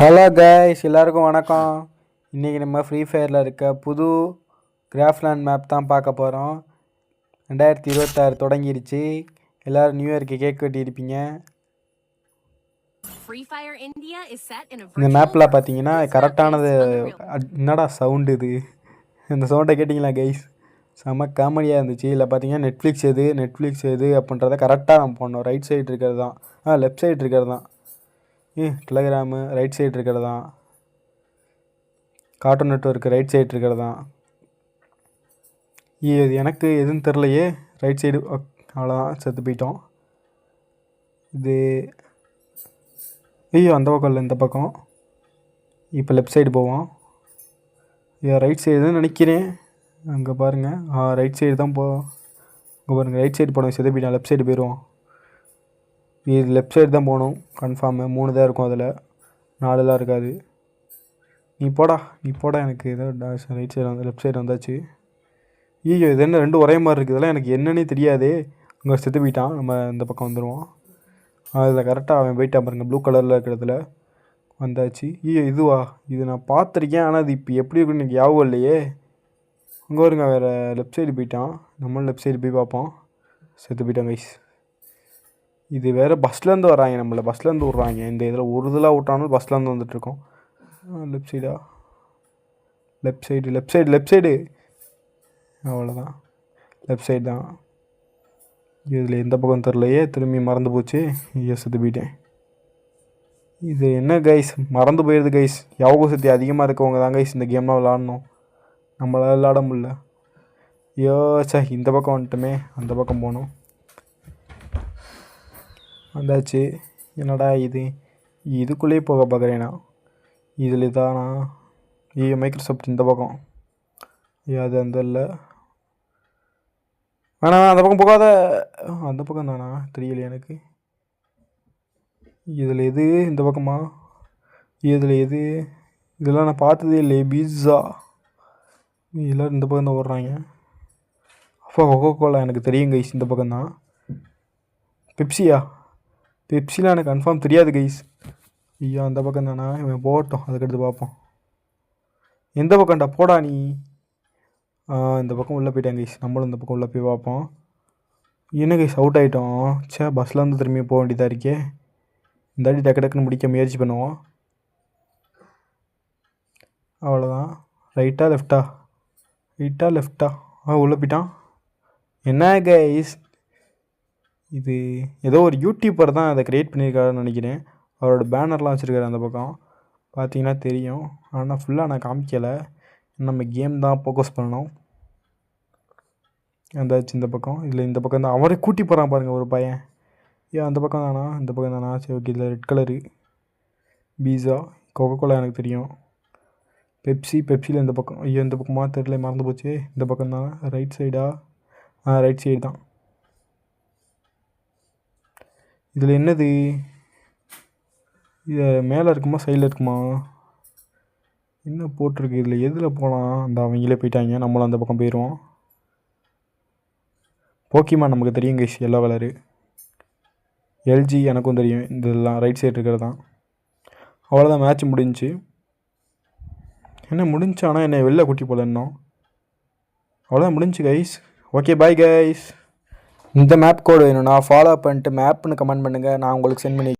Hello guys, எல்லாருக்கும் வணக்கம். இன்றைக்கி நம்ம ஃப்ரீ ஃபயரில் இருக்க புது கிராஃப்ட்லேண்ட் மேப் தான் பார்க்க போகிறோம். 2026 தொடங்கிருச்சு. எல்லோரும் நியூ இயர்க்கு கேக் வெட்டியிருப்பீங்க. இந்த மேப்பில் பார்த்தீங்கன்னா கரெக்டானது. என்னடா சவுண்டு இது? இந்த சவுண்டை கேட்டிங்களா கைஸ்? செம்ம காமெடியாக இருந்துச்சு. இல்லை பார்த்தீங்கன்னா நெட்ஃப்ளிக்ஸ் எது அப்படின்றத கரெக்டாக நம்ம பண்ணோம். ரைட் சைடு இருக்கிறது தான், லெஃப்ட் சைடு இருக்கிறது தான். டெலகிராமு ரைட் சைடு இருக்கிறது தான். கார்ட்டூன் நெட்வொர்க்கு ரைட் சைடு இருக்கிறது தான். இது எனக்கு எதுன்னு தெரிலையே. ரைட் சைடு அவ்வளோதான், செத்து போயிட்டோம். இது அந்த பக்கம் இல்லை, இந்த பக்கம். இப்போ லெஃப்ட் சைடு போவோம். ரைட் சைடு தான் நினைக்கிறேன். அங்கே பாருங்கள், ரைட் சைடு தான் அங்கே பாருங்கள், ரைட் சைடு போனோம். செத்து போயிட்டோம். லெஃப்ட் சைடு போயிடுவோம். இது லெஃப்ட் சைடு தான் போகணும் கன்ஃபார்மு. 3 தான் இருக்கும், அதில் 4லாம் இருக்காது. நீ போடா எனக்கு ஏதோ ரைட் சைடு வந்து லெஃப்ட் சைடு வந்தாச்சு. இது என்ன 2 ஒரே மாதிரி இருக்குது? இதெல்லாம் எனக்கு என்னன்னே தெரியாதே. அங்கே செத்து போயிட்டான். நம்ம இந்த பக்கம் வந்துடுவோம். அதில் கரெக்டாக அவன் போயிட்டான் பாருங்கள், ப்ளூ கலரில் இருக்கிறதுல வந்தாச்சு. இதுவா? இது நான் பார்த்துருக்கேன், ஆனால் அது இப்போ எப்படி இருக்குன்னு எனக்கு ஞாபகம் இல்லையே. அங்கே வருங்க, வேறு லெஃப்ட் சைடு போயிட்டான். நம்மளும் லெஃப்ட் சைடு போய் பார்ப்போம். செத்து போயிட்டான் கைஸ். இது வேறு பஸ்லேருந்து வராங்க, நம்மளை பஸ்லேருந்து விட்றாங்க. இந்த இதில் ஒரு இதெல்லாம் விட்டாலும் பஸ்லேருந்து வந்துட்டுருக்கோம். லெஃப்ட் சைடு அவ்வளோதான். லெஃப்ட் சைடு தான். இதில் எந்த பக்கம் தெரிலையே. திரும்பி மறந்து போச்சு. செத்து போயிட்டேன். இது என்ன கைஸ், மறந்து போயிடுது கைஸ். யோக சக்தி அதிகமாக இருக்கவங்க தான் கைஸ் இந்த கேம்லாம் விளாடணும். நம்மளால் விளாட முடியல. இந்த பக்கம் வந்துட்டோமே. அந்த பக்கம் போகணும். வந்தாச்சு. என்னடா இதுக்குள்ளேயே போக பார்க்குறேண்ணா. இதில் தானா? மைக்ரோசாஃப்ட் இந்த பக்கம். அது அந்த இல்லை. வேணா, அந்த பக்கம் போகாத. அந்த பக்கம் தானா? தெரியலையே எனக்கு. இதில் எது? இந்த பக்கமா? இதில் எது? இதெல்லாம் நான் பார்த்ததே இல்லையே. பீஸா எல்லோரும் இந்த பக்கம் தான் ஓடுறாங்க. அப்போ கொக்கோகோலா எனக்கு தெரியும் கைஸ், இந்த பக்கம் தான். பெப்சிலாம் எனக்கு கன்ஃபார்ம் தெரியாது கைஸ். அந்த பக்கம் தானா? இவன் போட்டோம், அதுக்கடுத்து பார்ப்போம். எந்த பக்கம்டா? போடா நீ. இந்த பக்கம் உள்ளே போயிட்டாங்க கைஸ். நம்மளும் இந்த பக்கம் உள்ளே போய் பார்ப்போம். என்ன கைஸ், அவுட் ஆகிட்டோம். பஸ்ஸில் வந்து திரும்பி போக வேண்டியதாக இருக்கே. இந்த அடி டக்குன்னு முடிக்க முயற்சி பண்ணுவோம். அவ்வளோதான். ரைட்டா லெஃப்டா? உள்ளே போயிட்டான். என்ன கைஸ், இது ஏதோ ஒரு யூடியூபர் தான் அதை க்ரியேட் பண்ணியிருக்காருன்னு நினைக்கிறேன். அவரோட பேனர்லாம் வச்சுருக்காரு அந்த பக்கம், பார்த்தீங்கன்னா தெரியும். ஆனால் ஃபுல்லாக நான் காமிக்கலை. நம்ம கேம் தான் ஃபோக்கஸ் பண்ணணும். அந்தாச்சு இந்த பக்கம். இதில் இந்த பக்கம் தான் அவரே கூட்டி போகிறான் பாருங்கள், ஒரு பையன். அந்த பக்கம் தானா? இந்த பக்கம் தானா? சரி, ஓகே. இதில் ரெட் கலரு பீஸா, கொக்கோகோலா எனக்கு தெரியும். பெப்சியில் இந்த பக்கம். இந்த பக்கமாக தெரியல, மறந்து போச்சு. இந்த பக்கம் தான். ரைட் சைடா? ரைட் சைடு தான். இதில் என்னது? இது மேலே இருக்குமா சைடில் இருக்குமா? என்ன போட்டிருக்கு இதில்? எதில் போகலாம்? அந்த அவங்களே போயிட்டாங்க. நம்மளும் அந்த பக்கம் போயிடுவோம். போக்கிமான் நமக்கு தெரியும் கைஸ், எல்லோ கலரு. எல்ஜி எனக்கும் தெரியும். இதெல்லாம் ரைட் சைடு இருக்கிறது தான். அவ்வளோதான், மேட்ச் முடிஞ்சு. என்ன முடிஞ்சு? ஆனால் என்னை வெளில கூட்டி போகல இன்னும். அவ்வளோதான், முடிஞ்சு கைஸ். Okay, bye guys. இந்த மேப் கோடு வேணும்னா ஃபாலோ பண்ணிட்டு மேப்னு கமெண்ட் பண்ணுங்கள். நான் உங்களுக்கு சென்ட் பண்ணி